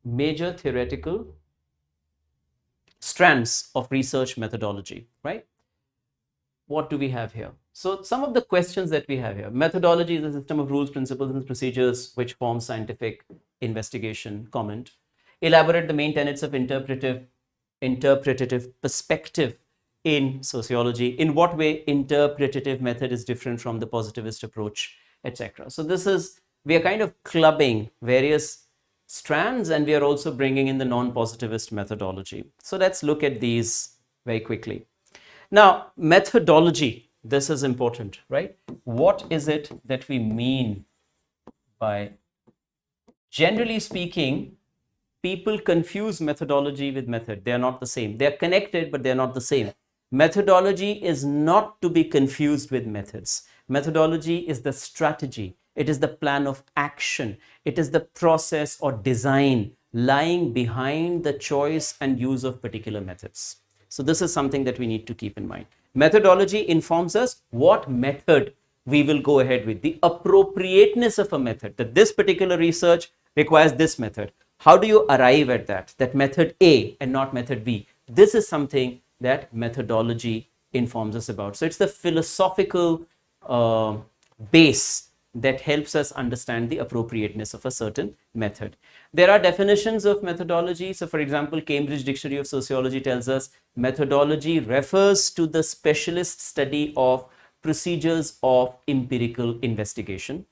major theoretical strands of research methodology, right? What do we have here? So some of the questions that we have here: methodology is a system of rules, principles, and procedures which form scientific investigation. Comment: elaborate the main tenets of interpretative perspective in sociology. In what way interpretative method is different from the positivist approach, etc. So this is, we are kind of clubbing various strands, and we are also bringing in the non-positivist methodology. So let's look at these very quickly. Now, methodology, this is important, right? What is it that we mean by, generally speaking, people confuse methodology with method. They are not the same. They are connected, but they are not the same. Methodology is not to be confused with methods. Methodology is the strategy. It is the plan of action. It is the process or design lying behind the choice and use of particular methods. So this is something that we need to keep in mind. Methodology informs us what method we will go ahead with, the appropriateness of a method, that this particular research requires this method. How do you arrive at that method A and not method B? This is something that methodology informs us about. So it's the philosophical base that helps us understand the appropriateness of a certain method. There are definitions of methodology. So for example, Cambridge Dictionary of Sociology tells us methodology refers to the specialist study of procedures of empirical investigation.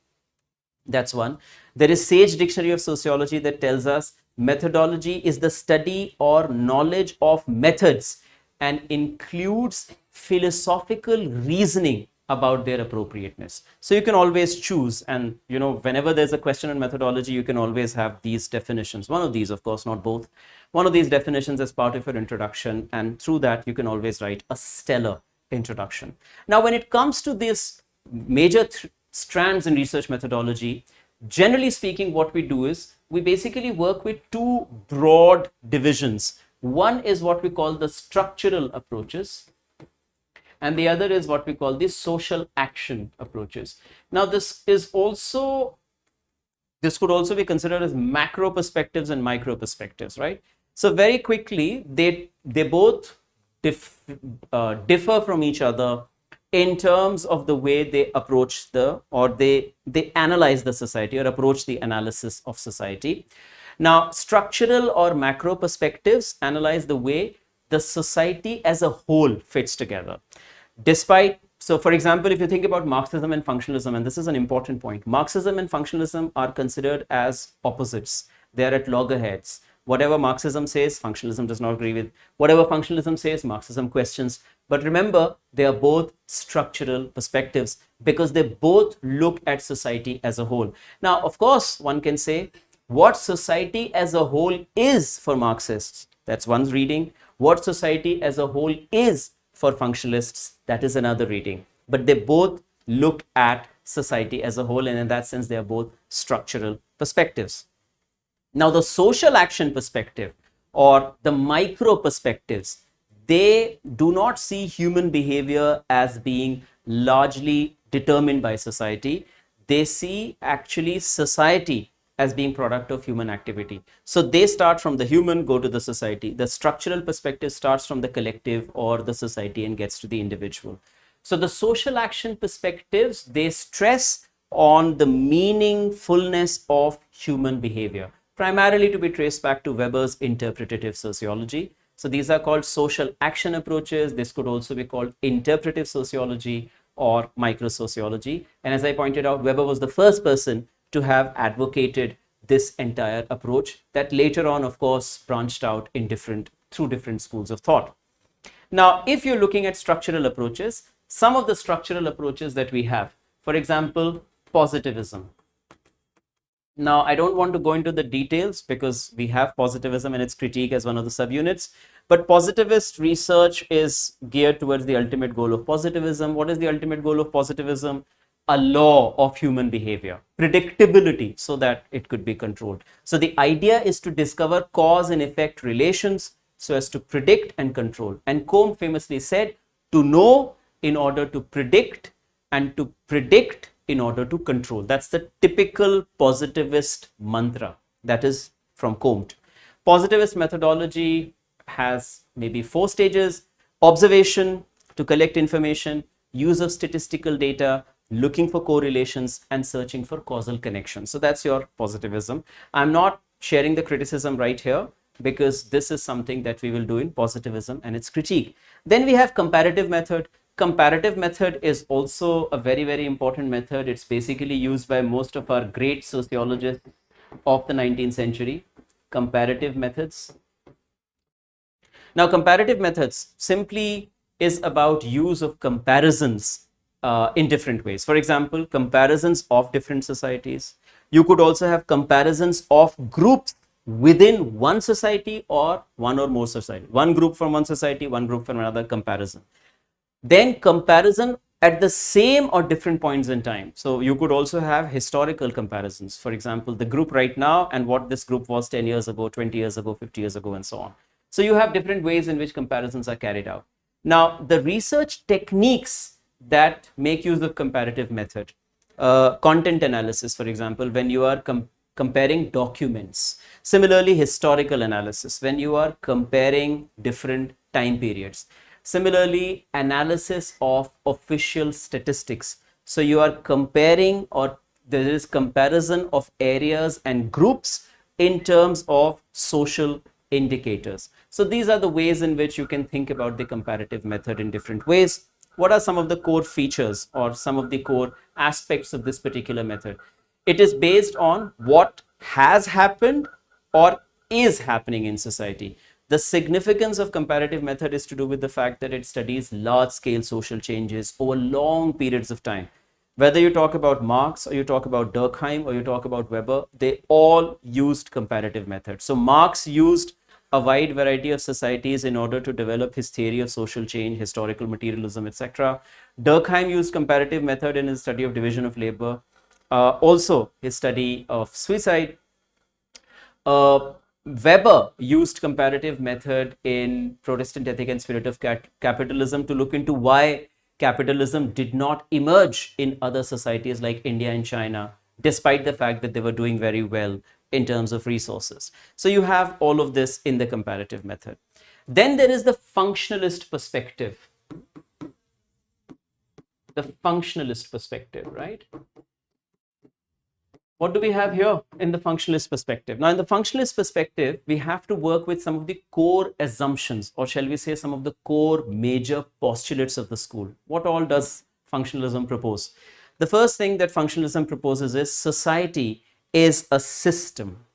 That's one. There is Sage Dictionary of Sociology that tells us methodology is the study or knowledge of methods and includes philosophical reasoning about their appropriateness. So you can always choose, and whenever there's a question on methodology, you can always have these definitions. One of these, of course, not both. One of these definitions as part of your introduction, and through that you can always write a stellar introduction. Now, when it comes to these major strands in research methodology, generally speaking, what we do is we basically work with two broad divisions. One is what we call the structural approaches, and the other is what we call the social action approaches. Now, this could also be considered as macro perspectives and micro perspectives, right? So very quickly, they both differ from each other in terms of the way they approach they analyze the society or approach the analysis of society. Now, structural or macro perspectives analyze the way the society as a whole fits together. So for example, if you think about Marxism and functionalism, and this is an important point, Marxism and functionalism are considered as opposites. They are at loggerheads. Whatever Marxism says, functionalism does not agree with. Whatever functionalism says, Marxism questions. But remember, they are both structural perspectives because they both look at society as a whole. Now, of course, one can say what society as a whole is for Marxists, that's one's reading. What society as a whole is for functionalists, that is another reading. But they both look at society as a whole, and in that sense, they are both structural perspectives. Now, the social action perspective or the micro perspectives, they do not see human behavior as being largely determined by society. They see actually society as being product of human activity. So they start from the human, go to the society. The structural perspective starts from the collective or the society and gets to the individual. So the social action perspectives, they stress on the meaningfulness of human behavior, primarily to be traced back to Weber's interpretative sociology. So these are called social action approaches. This could also be called interpretive sociology or microsociology. And as I pointed out, Weber was the first person to have advocated this entire approach that later on, of course, branched out in through different schools of thought. Now, if you're looking at structural approaches, some of the structural approaches that we have, for example, positivism. Now, I don't want to go into the details because we have positivism and its critique as one of the subunits, but positivist research is geared towards the ultimate goal of positivism. What is the ultimate goal of positivism? A law of human behavior, predictability, so that it could be controlled. So the idea is to discover cause and effect relations so as to predict and control. And Comte famously said, to know in order to predict, and to predict in order to control. That's the typical positivist mantra that is from Comte. Positivist methodology has maybe 4 stages: observation to collect information, use of statistical data, looking for correlations, and searching for causal connections. So that's your positivism. I'm not sharing the criticism right here because this is something that we will do in positivism and its critique. Then we have comparative method. Comparative method is also a very, very important method. It's basically used by most of our great sociologists of the 19th century. Comparative methods. Now, comparative methods simply is about use of comparisons in different ways. For example, comparisons of different societies. You could also have comparisons of groups within one society or one or more society. One group from one society, one group from another, comparison. Then comparison at the same or different points in time. So you could also have historical comparisons. For example, the group right now and what this group was 10 years ago, 20 years ago, 50 years ago, and so on. So you have different ways in which comparisons are carried out. Now, the research techniques that make use of comparative method, content analysis, for example, when you are comparing documents. Similarly, historical analysis, when you are comparing different time periods. Similarly, analysis of official statistics. So you are comparing, or there is comparison of areas and groups in terms of social indicators. So these are the ways in which you can think about the comparative method in different ways. What are some of the core features or some of the core aspects of this particular method? It is based on what has happened or is happening in society. The significance of comparative method is to do with the fact that it studies large-scale social changes over long periods of time. Whether you talk about Marx or you talk about Durkheim or you talk about Weber, they all used comparative method. So Marx used a wide variety of societies in order to develop his theory of social change, historical materialism, etc. Durkheim used comparative method in his study of division of labor, also his study of suicide. Weber used comparative method in Protestant Ethic and Spirit of Capitalism to look into why capitalism did not emerge in other societies like India and China, despite the fact that they were doing very well in terms of resources. So you have all of this in the comparative method. Then there is the functionalist perspective. The functionalist perspective, right? What do we have here in the functionalist perspective? Now, in the functionalist perspective, we have to work with some of the core assumptions, or shall we say some of the core major postulates of the school. What all does functionalism propose? The first thing that functionalism proposes is society is a system.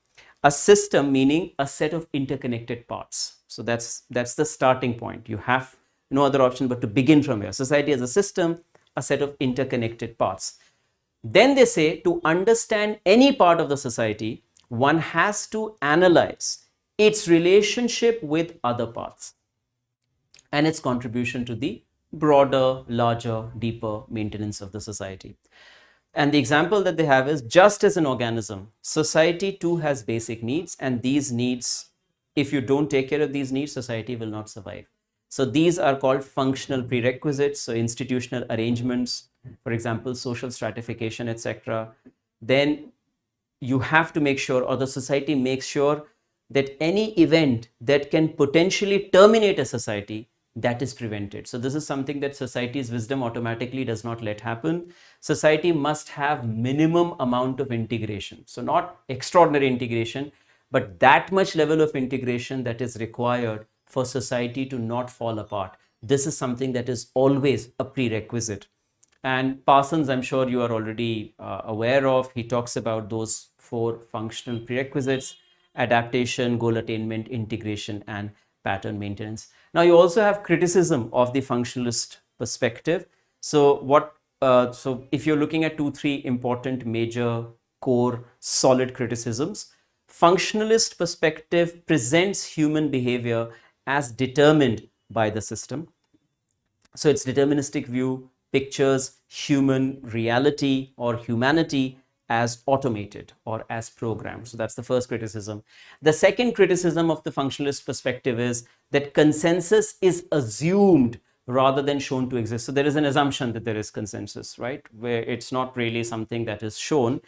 A system meaning a set of interconnected parts. So that's the starting point. You have no other option but to begin from here. Society is a system, a set of interconnected parts. Then they say to understand any part of the society, one has to analyze its relationship with other parts and its contribution to the broader, larger, deeper maintenance of the society. And the example that they have is, just as an organism, society too has basic needs, and these needs, if you don't take care of these needs, society will not survive. So these are called functional prerequisites, so institutional arrangements, for example, social stratification, etc. Then you have to make sure, or the society makes sure, that any event that can potentially terminate a society, that is prevented. So this is something that society's wisdom automatically does not let happen. Society must have minimum amount of integration. So not extraordinary integration, but that much level of integration that is required for society to not fall apart. This is something that is always a prerequisite. And Parsons, I'm sure you are already aware of, he talks about those 4 functional prerequisites: adaptation, goal attainment, integration, and pattern maintenance. Now you also have criticism of the functionalist perspective. So so if you're looking at 2-3 important major core solid criticisms, functionalist perspective presents human behavior as determined by the system. So its deterministic view pictures human reality or humanity as automated or as programmed. So that's the first criticism. The second criticism of the functionalist perspective is that consensus is assumed rather than shown to exist. So there is an assumption that there is consensus, right? Where it's not really something that is shown.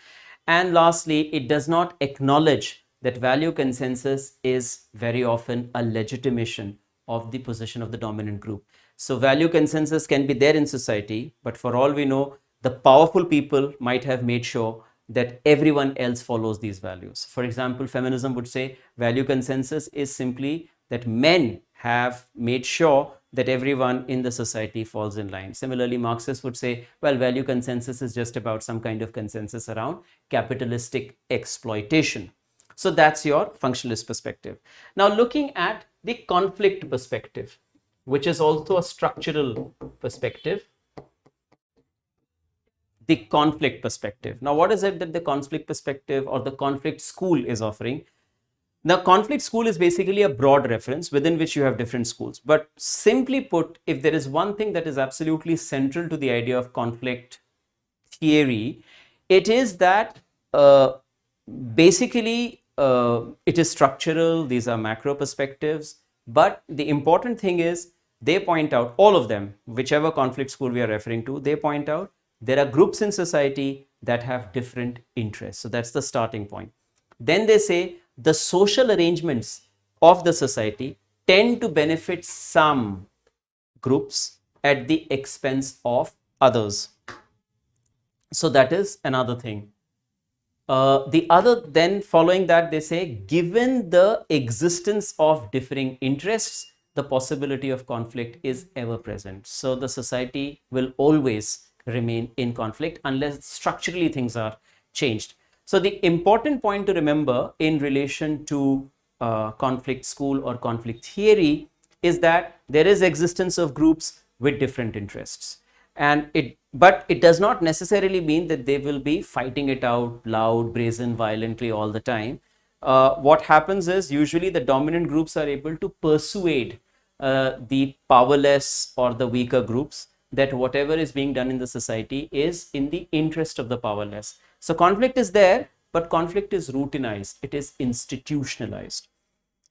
And lastly, it does not acknowledge that value consensus is very often a legitimation of the position of the dominant group. So value consensus can be there in society, but for all we know, the powerful people might have made sure that everyone else follows these values. For example, feminism would say value consensus is simply that men have made sure that everyone in the society falls in line. Similarly, Marxists would say, well, value consensus is just about some kind of consensus around capitalistic exploitation. So that's your functionalist perspective. Now, looking at the conflict perspective, which is also a structural perspective, the conflict perspective. Now, what is it that the conflict perspective or the conflict school is offering? Now, conflict school is basically a broad reference within which you have different schools. But simply put, if there is one thing that is absolutely central to the idea of conflict theory, it is that basically it is structural. These are macro perspectives. But the important thing is they point out, all of them, whichever conflict school we are referring to, they point out there are groups in society that have different interests. So that's the starting point. Then they say the social arrangements of the society tend to benefit some groups at the expense of others. So that is another thing. The other, then following that, they say, given the existence of differing interests, the possibility of conflict is ever present. So the society will always remain in conflict unless structurally things are changed. So the important point to remember in relation to conflict school or conflict theory is that there is existence of groups with different interests, but it does not necessarily mean that they will be fighting it out loud, brazen, violently all the time. What happens is usually the dominant groups are able to persuade the powerless or the weaker groups that whatever is being done in the society is in the interest of the powerless. So conflict is there, but conflict is routinized, it is institutionalized.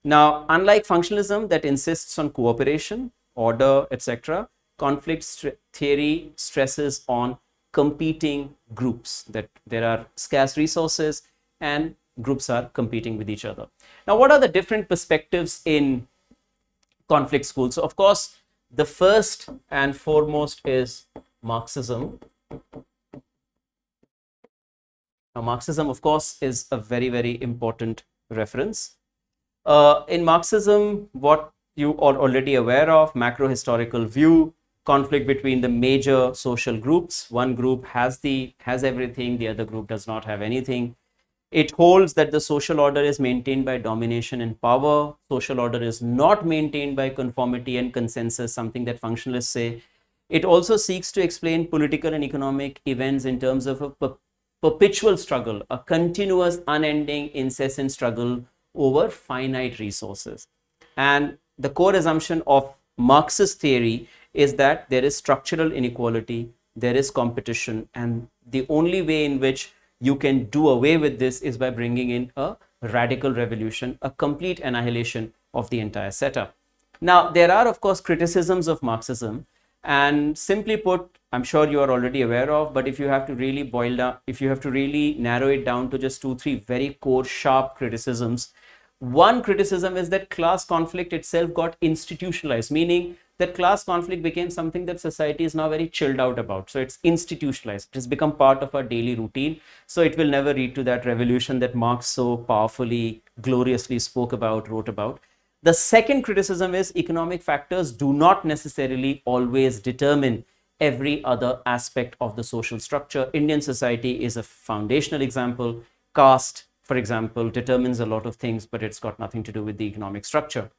Now, unlike functionalism that insists on cooperation, order, etc., conflict theory stresses on competing groups, that there are scarce resources and groups are competing with each other. Now, what are the different perspectives in conflict school? So, of course, the first and foremost is Marxism. Now, Marxism, of course, is a very, very important reference. In Marxism, what you are already aware of, macro historical view, conflict between the major social groups. One group has everything, the other group does not have anything. It holds that the social order is maintained by domination and power. Social order is not maintained by conformity and consensus, something that functionalists say. It also seeks to explain political and economic events in terms of a perpetual struggle, a continuous, unending, incessant struggle over finite resources. And the core assumption of Marxist theory is that there is structural inequality, there is competition, and the only way in which you can do away with this is by bringing in a radical revolution, a complete annihilation of the entire setup. Now, there are, of course, criticisms of Marxism, and simply put, I'm sure you are already aware of, but if you have to really boil down, if you have to really narrow it down to just 2-3 very core, sharp criticisms, one criticism is that class conflict itself got institutionalized, meaning that class conflict became something that society is now very chilled out about. So it's institutionalized. It has become part of our daily routine. So it will never lead to that revolution that Marx so powerfully, gloriously spoke about, wrote about. The second criticism is economic factors do not necessarily always determine every other aspect of the social structure. Indian society is a foundational example. Caste, for example, determines a lot of things, but it's got nothing to do with the economic structure.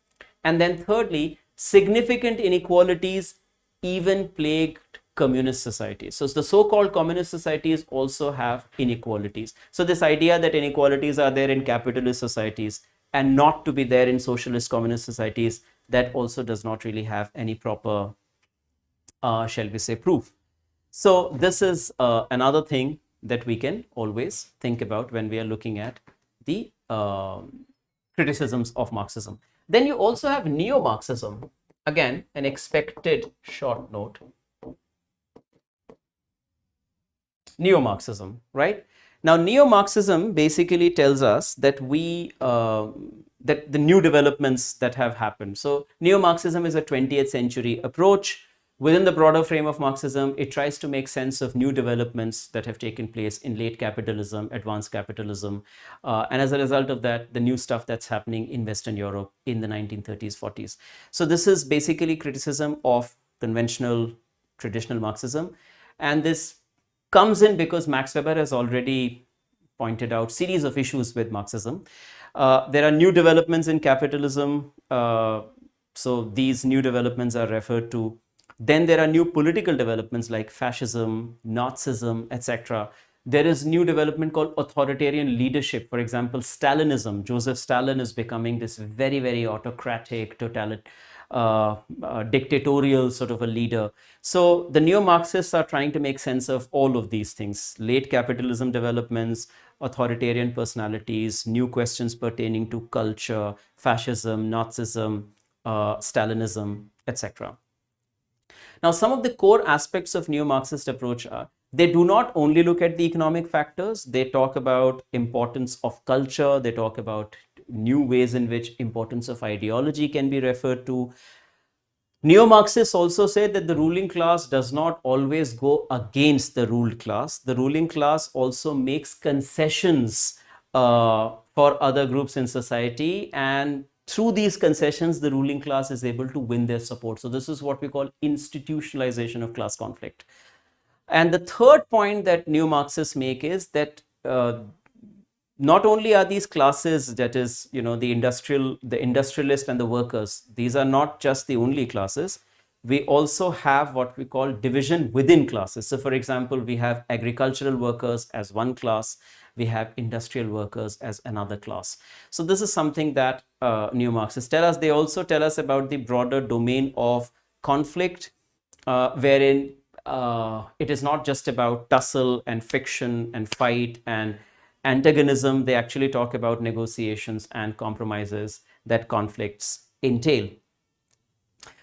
And then thirdly, significant inequalities even plagued communist societies. So the so-called communist societies also have inequalities. So this idea that inequalities are there in capitalist societies and not to be there in socialist communist societies, that also does not really have any proper, shall we say, proof. So this is another thing that we can always think about when we are looking at the criticisms of Marxism. Then you also have Neo-Marxism, again an expected short note. Neo-Marxism, right? Now, Neo-Marxism basically tells us that that the new developments that have happened. So, Neo-Marxism is a 20th century approach. Within the broader frame of Marxism, it tries to make sense of new developments that have taken place in late capitalism, advanced capitalism, and as a result of that, the new stuff that's happening in Western Europe in the 1930s, 40s. So, this is basically criticism of conventional, traditional Marxism, and this comes in because Max Weber has already pointed out series of issues with Marxism. There are new developments in capitalism, so these new developments are referred to. Then there are new political developments like fascism, Nazism, etc. There is new development called authoritarian leadership. For example, Stalinism. Joseph Stalin is becoming this very, very autocratic, dictatorial sort of a leader. So the neo-Marxists are trying to make sense of all of these things: late capitalism developments, authoritarian personalities, new questions pertaining to culture, fascism, Nazism, Stalinism, etc. Now, some of the core aspects of neo-Marxist approach are they do not only look at the economic factors, they talk about importance of culture, they talk about new ways in which importance of ideology can be referred to. Neo-Marxists also say that the ruling class does not always go against the ruled class. The ruling class also makes concessions for other groups in society, and through these concessions, the ruling class is able to win their support. So this is what we call institutionalization of class conflict. And the third point that neo-Marxists make is that not only are these classes, that is, the industrialist and the workers, these are not just the only classes. We also have what we call division within classes. So for example, we have agricultural workers as one class, we have industrial workers as another class. So this is something that neo-Marxists tell us. They also tell us about the broader domain of conflict, wherein it is not just about tussle and fiction and fight and antagonism. They actually talk about negotiations and compromises that conflicts entail.